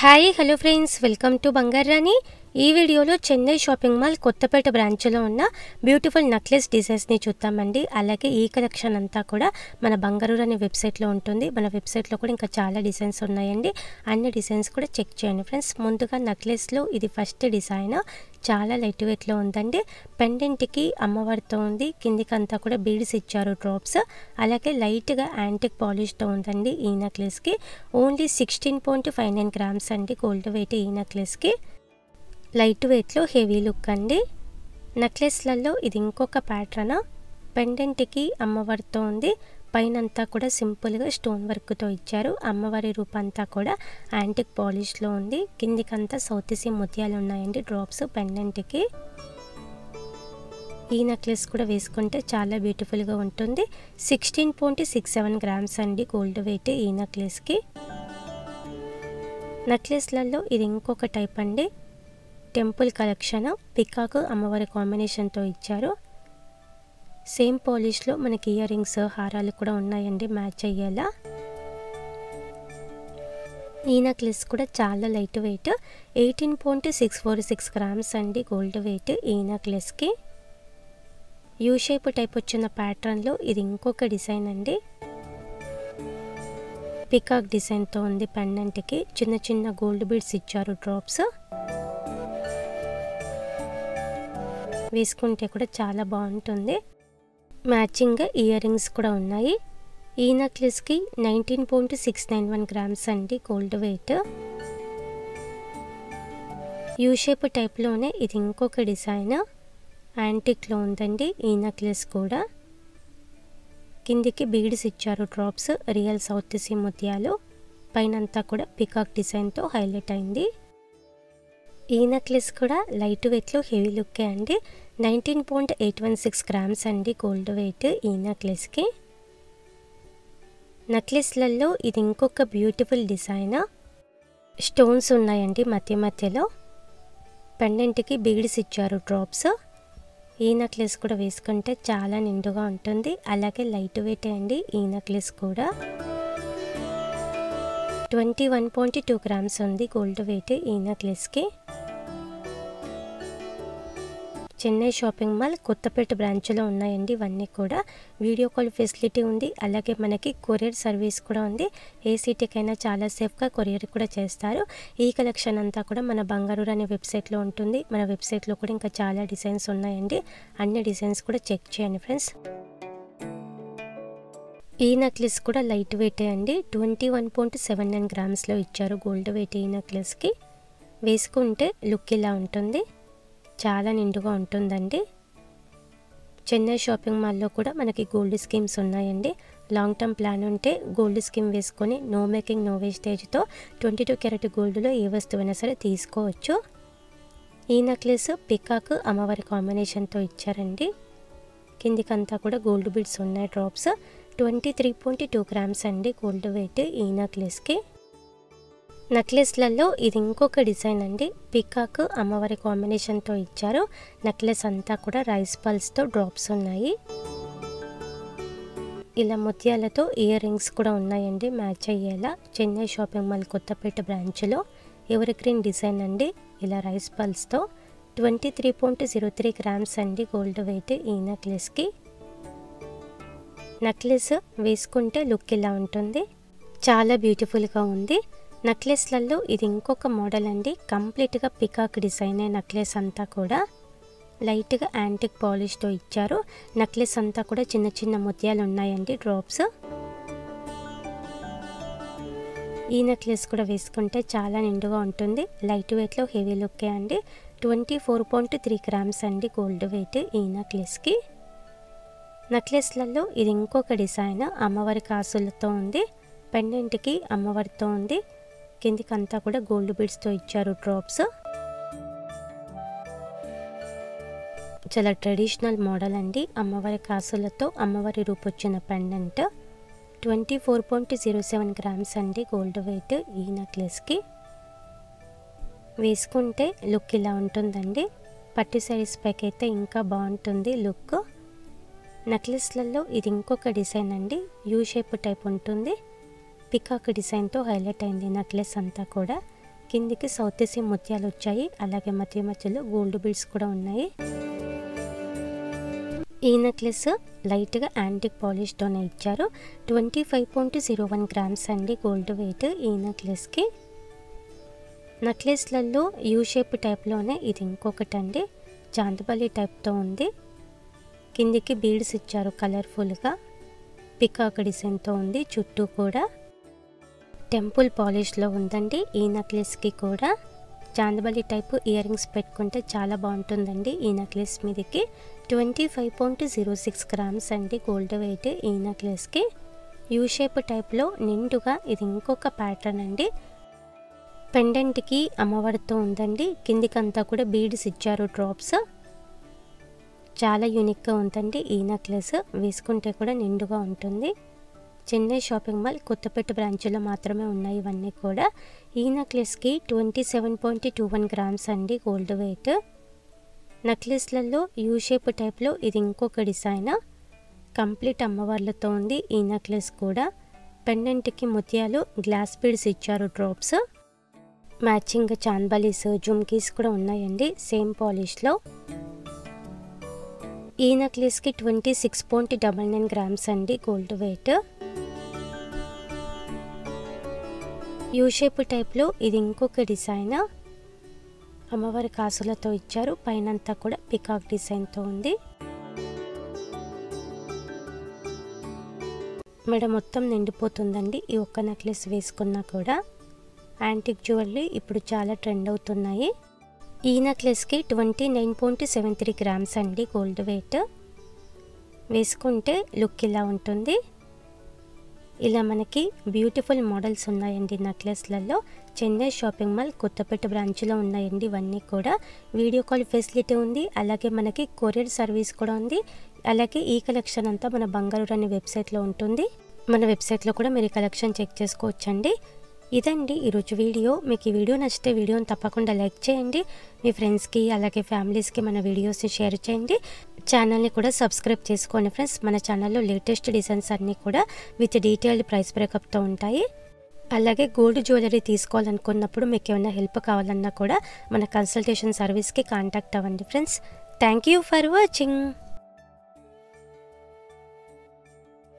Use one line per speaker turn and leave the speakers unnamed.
Hi hello friends, welcome to బంగారు రాణి. ఈ వీడియోలో చెన్నై షాపింగ్ మాల్ కొత్తపేట బ్రాంచ్లో ఉన్న బ్యూటిఫుల్ నెక్లెస్ డిజైన్స్ని చూద్దామండి. అలాగే ఈ కలెక్షన్ అంతా కూడా మన బంగారు రాణి వెబ్సైట్లో ఉంటుంది. మన వెబ్సైట్లో కూడా ఇంకా చాలా డిజైన్స్ ఉన్నాయండి. అన్ని డిజైన్స్ కూడా చెక్ చేయండి ఫ్రెండ్స్. ముందుగా నెక్లెస్లో ఇది ఫస్ట్ డిజైన్, చాలా లైట్ వెయిట్లో ఉందండి. పెండెంట్కి అమ్మవారితో ఉంది, కిందికంతా కూడా బీడ్స్ ఇచ్చారు డ్రాప్స్. అలాగే లైట్గా యాంటిక్ పాలిష్తో ఉందండి ఈ నెక్లెస్కి. ఓన్లీ 16.59 గ్రామ్స్ అండి గోల్డ్ వెయిట్ ఈ నెక్లెస్కి. లైట్ వెయిట్లో హెవీ లుక్ అండి. నెక్లెస్లలో ఇది ఇంకొక ప్యాటర్న్. పెండెంట్కి అమ్మవారితో ఉంది, పైనంతా కూడా సింపుల్గా స్టోన్ వర్క్తో ఇచ్చారు. అమ్మవారి రూపంతా కూడా యాంటిక్ పాలిష్లో ఉంది. కిందికంతా సౌత్ సీ ముత్యాలు ఉన్నాయండి డ్రాప్స్ పెండెంట్కి. ఈ నెక్లెస్ కూడా వేసుకుంటే చాలా బ్యూటిఫుల్గా ఉంటుంది. 16.67 గ్రామ్స్ అండి గోల్డ్ వెయిట్ ఈ నెక్లెస్కి. నెక్లెస్లలో ఇది ఇంకొక టైప్ అండి. టెంపుల్ కలెక్షన్, పికాక్ అమ్మవారి కాంబినేషన్తో ఇచ్చారు. సేమ్ పాలిష్లో మనకి ఇయర్ రింగ్స్, హారాలు కూడా ఉన్నాయండి మ్యాచ్ అయ్యేలా. ఈ నెక్లెస్ కూడా చాలా లైట్ వెయిట్, 18.646 గ్రామ్స్ అండి గోల్డ్ వెయిట్ ఈ నెక్లెస్కి. యూ షేప్ టైప్ వచ్చిన ప్యాటర్న్లో ఇది ఇంకొక డిజైన్ అండి. పికాక్ డిజైన్తో ఉంది. పెండెంట్కి చిన్న చిన్న గోల్డ్ బీడ్స్ ఇచ్చారు డ్రాప్స్. వేసుకుంటే కూడా చాలా బాగుంటుంది. మ్యాచింగ్ ఇయర్ రింగ్స్ కూడా ఉన్నాయి. ఈ నెక్లెస్కి 19.691 గ్రామ్స్ అండి గోల్డ్ వెయిట్. యూ షేప్ టైప్లోనే ఇది ఇంకొక డిజైన్, యాంటిక్లో ఉందండి ఈ నెక్లెస్ కూడా. కిందికి బీడ్స్ ఇచ్చారు డ్రాప్స్, రియల్ సౌత్ సీ ముత్యాలు. పైనంతా కూడా పికాక్ డిజైన్తో హైలైట్ అయింది. ఈ నెక్లెస్ కూడా లైట్ వెయిట్లో హెవీ లుక్కే అండి. 19.816 గ్రామ్స్ అండి గోల్డ్ వెయిట్ ఈ నెక్లెస్కి. నెక్లెస్లలో ఇది ఇంకొక బ్యూటిఫుల్ డిజైన్. స్టోన్స్ ఉన్నాయండి మధ్య మధ్యలో. పెండెంట్కి బీడ్స్ ఇచ్చారు డ్రాప్స్. ఈ నెక్లెస్ కూడా వేసుకుంటే చాలా నిండుగా ఉంటుంది. అలాగే లైట్ వెయిట్ అండి ఈ నెక్లెస్ కూడా. 21.2 గ్రామ్స్ ఉంది గోల్డ్ వెయిట్ ఈ నెక్లెస్కి. చెన్నై షాపింగ్ మాల్ కొత్తపేట బ్రాంచ్లో ఉన్నాయండి ఇవన్నీ కూడా. వీడియో కాల్ ఫెసిలిటీ ఉంది. అలాగే మనకి కొరియర్ సర్వీస్ కూడా ఉంది. ఏ సిటీకైనా చాలా సేఫ్గా కొరియర్ కూడా చేస్తారు. ఈ కలెక్షన్ అంతా కూడా మన బంగారు రాణి వెబ్సైట్లో ఉంటుంది. మన వెబ్సైట్లో కూడా ఇంకా చాలా డిజైన్స్ ఉన్నాయండి. అన్ని డిజైన్స్ కూడా చెక్ చేయండి ఫ్రెండ్స్. ఈ నెక్లెస్ కూడా లైట్ వెయిటే అండి. 21.79 గ్రామ్స్లో ఇచ్చారు గోల్డ్ వెయిట్ ఈ నెక్లెస్కి. వేసుకుంటే లుక్ ఇలా ఉంటుంది, చాలా నిండుగా ఉంటుందండి. చెన్నై షాపింగ్ మాల్లో కూడా మనకి గోల్డ్ స్కీమ్స్ ఉన్నాయండి. లాంగ్ టర్మ్ ప్లాన్ ఉంటే గోల్డ్ స్కీమ్ వేసుకొని నో మేకింగ్ నో వేస్టేజ్తో 22 క్యారెట్ గోల్డ్లో ఏ వస్తువైనా సరే తీసుకోవచ్చు. ఈ నెక్లెస్ పికాక్ అమ్మవారి కాంబినేషన్తో ఇచ్చారండి. కిందికంతా కూడా గోల్డ్ బీడ్స్ ఉన్నాయి డ్రాప్స్. 23.2 గ్రామ్స్ అండి గోల్డ్ వెయిట్ ఈ నెక్లెస్కి. నెక్లెస్లలో ఇది ఇంకొక డిజైన్ అండి. పికాక్ అమ్మవారి కాంబినేషన్తో ఇచ్చారు. నెక్లెస్ అంతా కూడా రైస్ పల్స్తో డ్రాప్స్ ఉన్నాయి. ఇలా ముత్యాలతో ఇయర్ రింగ్స్ కూడా ఉన్నాయండి మ్యాచ్ అయ్యేలా. చెన్నై షాపింగ్ మాల్ కొత్తపేట బ్రాంచ్లో ఎవర్ గ్రీన్ డిజైన్ అండి. ఇలా రైస్ పల్స్తో 23.03 గ్రామ్స్ అండి గోల్డ్ వెయిట్ ఈ నెక్లెస్కి. నెక్లెస్ వేసుకుంటే లుక్ ఇలా ఉంటుంది, చాలా బ్యూటిఫుల్గా ఉంది. నెక్లెస్లలో ఇది ఇంకొక మోడల్ అండి. కంప్లీట్గా పికాక్ డిజైనే నెక్లెస్ అంతా కూడా. లైట్గా యాంటిక్ పాలిష్తో ఇచ్చారు. నెక్లెస్ అంతా కూడా చిన్న చిన్న ముత్యాలు ఉన్నాయండి డ్రాప్స్. ఈ నెక్లెస్ కూడా వేసుకుంటే చాలా నిండుగా ఉంటుంది. లైట్ వెయిట్లో హెవీ లుక్కే అండి. 24.3 గ్రామ్స్ అండి గోల్డ్ వెయిట్ ఈ నెక్లెస్కి. నెక్లెస్లలో ఇది ఇంకొక డిజైన్, అమ్మవారి కాసులతో ఉంది. పెండెంట్కి అమ్మవారితో ఉంది. కిందికంతా కూడా గోల్డ్ బీడ్స్తో ఇచ్చారు డ్రాప్స్. చాలా ట్రెడిషనల్ మోడల్ అండి. అమ్మవారి కాసులతో అమ్మవారి రూపు వచ్చిన పెండెంట్. 24.07 గ్రామ్స్ అండి గోల్డ్ వెయిట్ ఈ నెక్లెస్కి. వేసుకుంటే లుక్ ఇలా ఉంటుందండి. పట్టు శారీస్ పైకి అయితే ఇంకా బాగుంటుంది లుక్. నెక్లెస్లలో ఇది ఇంకొక డిజైన్ అండి. యూ షేప్ టైప్ ఉంటుంది. పికాక్ డిజైన్తో హైలైట్ అయింది నెక్లెస్ అంతా కూడా. కిందికి సౌత్ ఏసీ ముత్యాలు వచ్చాయి, అలాగే మధ్య మధ్యలో గోల్డ్ బీడ్స్ కూడా ఉన్నాయి. ఈ నెక్లెస్ లైట్గా యాంటిక్ పాలిష్తోనే ఇచ్చారు. 25.01 గ్రామ్స్ అండి గోల్డ్ వెయిట్ ఈ నెక్లెస్కి. నెక్లెస్లలో యూ షేప్ టైప్లోనే ఇది ఇంకొకటి అండి, చాందబలి టైప్తో ఉంది. కిందికి బీడ్స్ ఇచ్చారు కలర్ఫుల్గా, పికాక్ డిజైన్తో ఉంది. చుట్టూ కూడా టెంపుల్ పాలిష్లో ఉందండి. ఈ నెక్లెస్కి కూడా చాందబలి టైప్ ఇయర్ రింగ్స్ పెట్టుకుంటే చాలా బాగుంటుందండి ఈ నెక్లెస్ మీదకి. 25.06 గ్రామ్స్ అండి గోల్డ్ వెయిట్ ఈ నెక్లెస్కి. యూ షేప్ టైప్లో నిండుగా ఇది ఇంకొక ప్యాటర్న్ అండి. పెండెంట్కి అమ్మవారితో ఉందండి. కిందికంతా కూడా బీడ్స్ ఇచ్చారు డ్రాప్స్. చాలా యూనిక్గా ఉందండి ఈ నెక్లెస్, వేసుకుంటే కూడా నిండుగా ఉంటుంది. చెన్నై షాపింగ్ మాల్ కొత్తపేట బ్రాంచ్లో మాత్రమే ఉన్నాయి ఇవన్నీ కూడా. ఈ నెక్లెస్కి 27.21 గ్రామ్స్ అండి గోల్డ్ వెయిట్. నెక్లెస్లలో యూ షేప్ టైప్లో ఇది ఇంకొక డిజైన్, కంప్లీట్ అమ్మవార్లతో ఉంది ఈ నెక్లెస్ కూడా. పెండెంట్కి ముత్యాలు గ్లాస్ బీడ్స్ ఇచ్చారు డ్రాప్స్. మ్యాచింగ్ చాందబలీస్ జుమ్కీస్ కూడా ఉన్నాయండి సేమ్ పాలిష్లో. ఈ నెక్లెస్కి 26.99 గ్రామ్స్ అండి గోల్డ్ వెయిట్. యూ షేప్ టైప్లో ఇది ఇంకొక డిజైన్, అమ్మవారి కాసులతో ఇచ్చారు. పైనంతా కూడా పికాక్ డిజైన్తో ఉంది. మెడ మొత్తం నిండిపోతుందండి ఈ ఒక్క నెక్లెస్ వేసుకున్నా కూడా. యాంటిక్ జ్యువెలరీ ఇప్పుడు చాలా ట్రెండ్ అవుతున్నాయి. ఈ నెక్లెస్కి 29.73 గ్రామ్స్ అండి గోల్డ్ వెయిట్. వేసుకుంటే లుక్ ఇలా ఉంటుంది. ఇలా మనకి బ్యూటిఫుల్ మోడల్స్ ఉన్నాయండి నెక్లెస్లలో. చెన్నై షాపింగ్ మాల్ కొత్తపేట బ్రాంచ్లో ఉన్నాయండి ఇవన్నీ కూడా. వీడియో కాల్ ఫెసిలిటీ ఉంది, అలాగే మనకి కొరియర్ సర్వీస్ కూడా ఉంది. అలాగే ఈ కలెక్షన్ అంతా మన బంగారు రాణి వెబ్సైట్లో ఉంటుంది. మన వెబ్సైట్లో కూడా మీరు ఈ కలెక్షన్ చెక్ చేసుకోవచ్చండి. ఇదండి ఈరోజు వీడియో. మీకు ఈ వీడియో నచ్చితే వీడియోని తప్పకుండా లైక్ చేయండి. మీ ఫ్రెండ్స్కి అలాగే ఫ్యామిలీస్కి మన వీడియోస్ని షేర్ చేయండి. ఛానల్ని కూడా సబ్స్క్రైబ్ చేసుకోండి ఫ్రెండ్స్. మన ఛానల్లో లేటెస్ట్ డిజైన్స్ అన్నీ కూడా విత్ డీటెయిల్డ్ ప్రైస్ బ్రేకప్తో ఉంటాయి. అలాగే గోల్డ్ జ్యువెలరీ తీసుకోవాలనుకున్నప్పుడు మీకు ఏమైనా హెల్ప్ కావాలన్నా కూడా మన కన్సల్టేషన్ సర్వీస్కి కాంటాక్ట్ అవ్వండి friends. Thank you for watching.